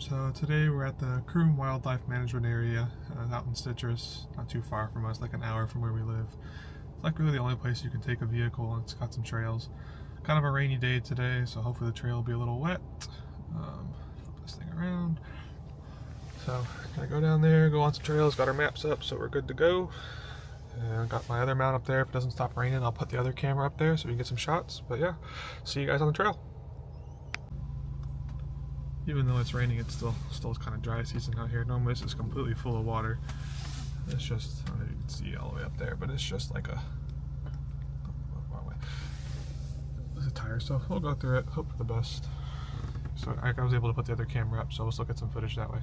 So today we're at the Croom Wildlife Management Area out in Citrus, not too far from us, like an hour from where we live. It's like really the only place you can take a vehicle, and it's got some trails. Kind of a rainy day today, so hopefully the trail will be a little wet. Flip this thing around. So gonna go down there, go on some trails, got our maps up, so we're good to go. And I got my other mount up there. If it doesn't stop raining, I'll put the other camera up there so we can get some shots. But yeah, see you guys on the trail. Even though it's raining, it's still kind of dry season out here. Normally this is completely full of water. It's just, I don't know if you can see all the way up there, but it's just like a, wrong way. It's a tire, so we'll go through it, hope for the best. So I was able to put the other camera up, so we'll still get some footage that way.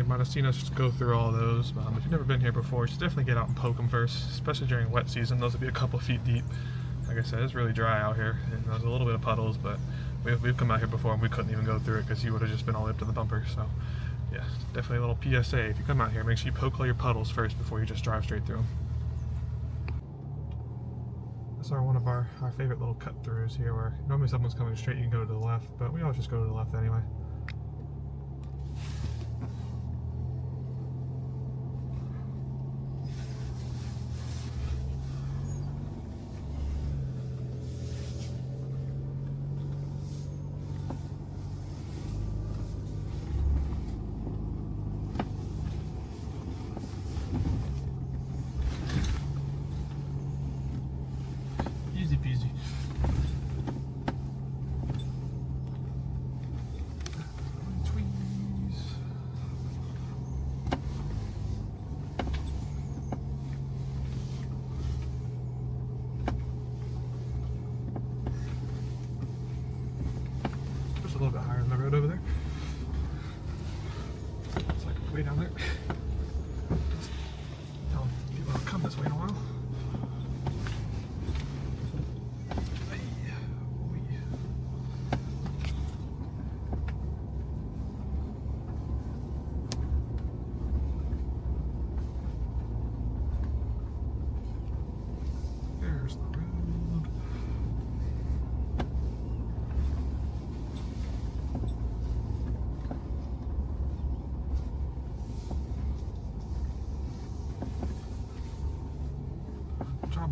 Might have seen us go through all those. If you've never been here before, just definitely get out and poke them first, especially during wet season. Those will be a couple feet deep. Like I said, it's really dry out here, and there's a little bit of puddles, but we've come out here before and we couldn't even go through it because you would have just been all the way up to the bumper. So yeah, definitely a little PSA. If you come out here, make sure you poke all your puddles first before you just drive straight through them. This is one of our favorite little cut throughs here, where normally someone's coming straight, you can go to the left, but we always just go to the left anyway.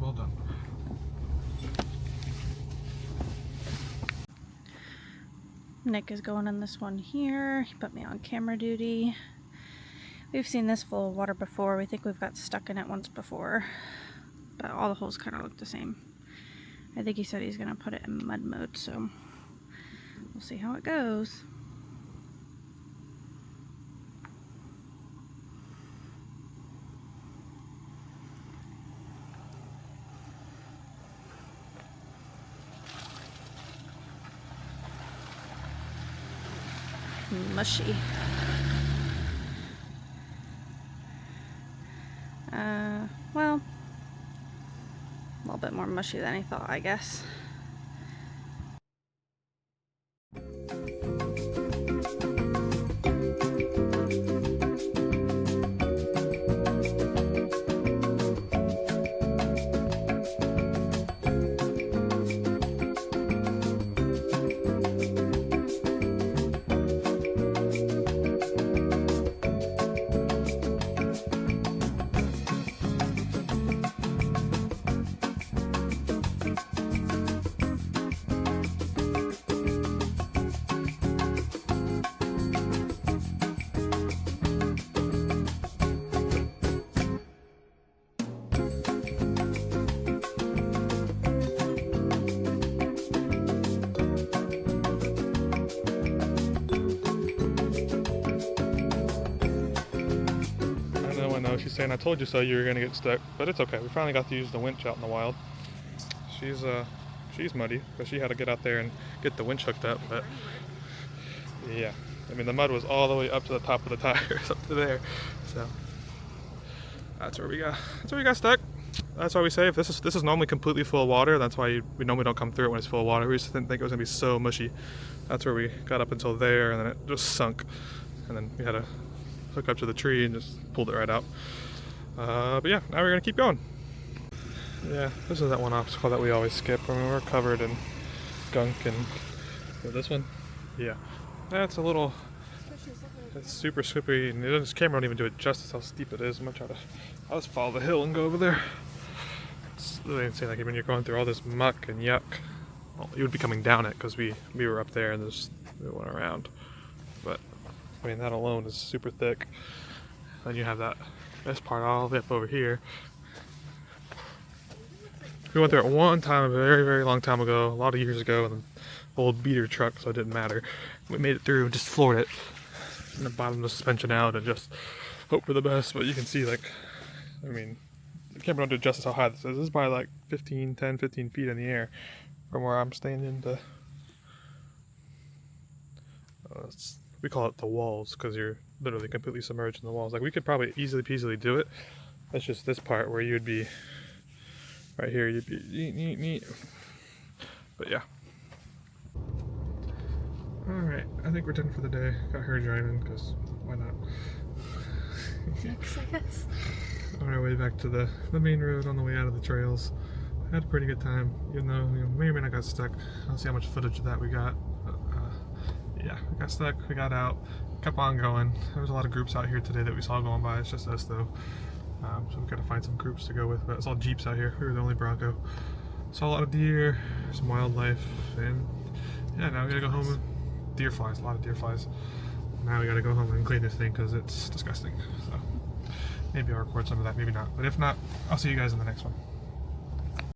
well done. Nick is going in this one here. He put me on camera duty. We've seen this full of water before. We think we've got stuck in it once before, but all the holes kind of look the same. I think he said he's gonna put it in mud mode, so we'll see how it goes. Mushy. Well, a little bit more mushy than I thought, I guess. She's saying, I told you so, you were gonna get stuck, but it's okay. We finally got to use the winch out in the wild. She's muddy because she had to get out there and get the winch hooked up, but yeah, I mean the mud was all the way up to the top of the tires up to there, so that's where we got stuck. That's why we say if this is normally completely full of water, that's why we normally don't come through it when it's full of water. We just didn't think it was gonna be so mushy. That's where we got up until there, and then it just sunk, and then we had to hook up to the tree and just pulled it right out. But yeah, now we're gonna keep going. Yeah, this is that one obstacle that we always skip. I mean, we're covered in gunk and this one. Yeah, that's a little. It's super slippery, and this camera won't even do it justice how steep it is. I'll just follow the hill and go over there. It's really insane. Like when you're going through all this muck and yuck, well, you would be coming down it because we were up there and we went around. But I mean, that alone is super thick. Then you have this part all the way up over here. We went there at one time a very, very long time ago, a lot of years ago, in an old beater truck, so it didn't matter. We made it through and just floored it, and then bottomed the suspension out and just hope for the best. But you can see, like, I mean, the camera don't do justice how high this is. This is probably like 15 feet in the air from where I'm standing to, we call it the walls because you're literally completely submerged in the walls. Like we could probably easily peasily do it. It's just this part where you'd be right here, you'd be neat. But yeah. Alright, I think we're done for the day. Got her driving because why not? Thanks, I guess. On our way back to the main road on the way out of the trails. I had a pretty good time, even though may or may not got stuck. I'll see how much footage of that we got. But, yeah, we got stuck, we got out, kept on going. There was a lot of groups out here today that we saw going by. It's just us though. So we gotta find some groups to go with, but it's all Jeeps out here. We were the only Bronco. Saw a lot of deer, some wildlife, and yeah, now we gotta go home and deer flies, a lot of deer flies. Now we gotta go home and clean this thing because it's disgusting. So maybe I'll record some of that, maybe not. But if not, I'll see you guys in the next one.